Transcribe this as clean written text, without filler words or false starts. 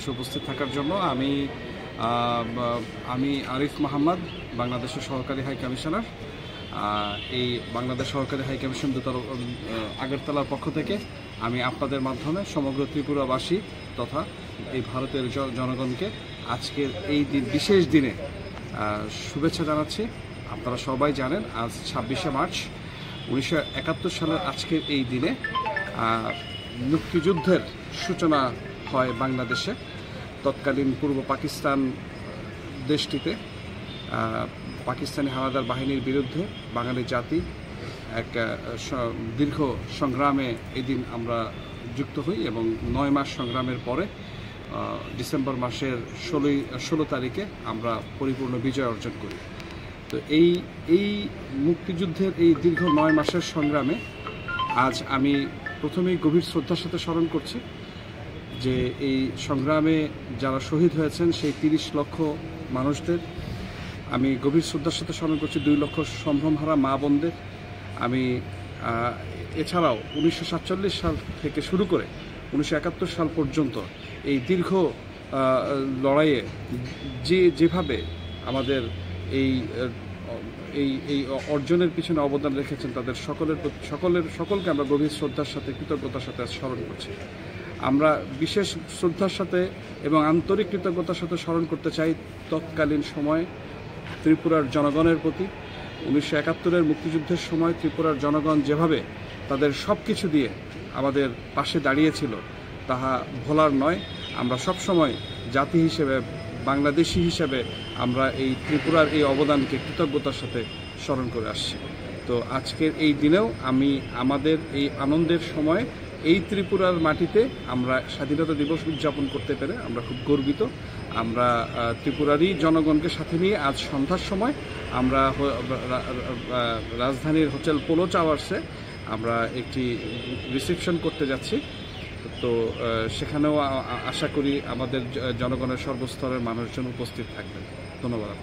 দিবসে উপস্থিত থাকার জন্য। আমি আরিফ মোহাম্মদ, বাংলাদেশের সহকারী হাই কমিশনার। এই বাংলাদেশ সহকারী হাই কমিশন আগরতলার পক্ষ থেকে আমি আপনাদের মাধ্যমে সমগ্র ত্রিপুরাবাসী তথা এই ভারতের জনগণকে আজকের এই বিশেষ দিনে শুভেচ্ছা জানাচ্ছি। আপনারা সবাই জানেন আজ 26শে মার্চ 1971 সালের আজকের এই দিনে মুক্তিযুদ্ধের সূচনা হয় বাংলাদেশে। তৎকালীন পূর্ব পাকিস্তান দেশটিতে পাকিস্তানি হানাদার বাহিনীর বিরুদ্ধে বাঙালি জাতি এক দীর্ঘ সংগ্রামে এই দিন আমরা যুক্ত হই এবং 9 মাস সংগ্রামের পরে ডিসেম্বর মাসের 16 তারিখে আমরা পরিপূর্ণ বিজয় অর্জন করি। তো এই মুক্তিযুদ্ধের এই দীর্ঘ 9 মাসের সংগ্রামে আজ আমি প্রথমেই গভীর শ্রদ্ধার সাথে স্মরণ করছি যে এই সংগ্রামে যারা শহীদ হয়েছেন সেই 30 লক্ষ মানুষদের। আমি গভীর শ্রদ্ধার সাথে স্মরণ করছি 2 লক্ষ সম্ভ্রমহারা মা বোনদের। আমি এছাড়াও 1947 সাল থেকে শুরু করে 1971 সাল পর্যন্ত এই দীর্ঘ লড়াইয়ে যেভাবে আমাদের এই অর্জনের পিছনে অবদান রেখেছেন তাদের সকলকে আমরা গভীর শ্রদ্ধার সাথে কৃতজ্ঞতার সাথে স্মরণ করছি। আমরা বিশেষ শ্রদ্ধার সাথে এবং আন্তরিক কৃতজ্ঞতার সাথে স্মরণ করতে চাই তৎকালীন সময় ত্রিপুরার জনগণের প্রতি। 1971-এর মুক্তিযুদ্ধের সময় ত্রিপুরার জনগণ যেভাবে তাদের সব কিছু দিয়ে আমাদের পাশে দাঁড়িয়েছিল তাহা ভোলার নয়। আমরা সবসময় জাতি হিসেবে, বাংলাদেশি হিসেবে আমরা এই ত্রিপুরার এই অবদানকে কৃতজ্ঞতার সাথে স্মরণ করে আসছি। তো আজকের এই দিনেও আমাদের এই আনন্দের সময় এই ত্রিপুরার মাটিতে আমরা স্বাধীনতা দিবস উদযাপন করতে পেরে আমরা খুব গর্বিত। আমরা ত্রিপুরারই জনগণকে সাথে নিয়ে আজ সন্ধ্যার সময় আমরা রাজধানীর হোটেল পোলো টাওয়ার্সে আমরা একটি রিসেপশন করতে যাচ্ছি। তো সেখানেও আশা করি আমাদের জনগণের সর্বস্তরের মানুষজন উপস্থিত থাকবেন। ধন্যবাদ।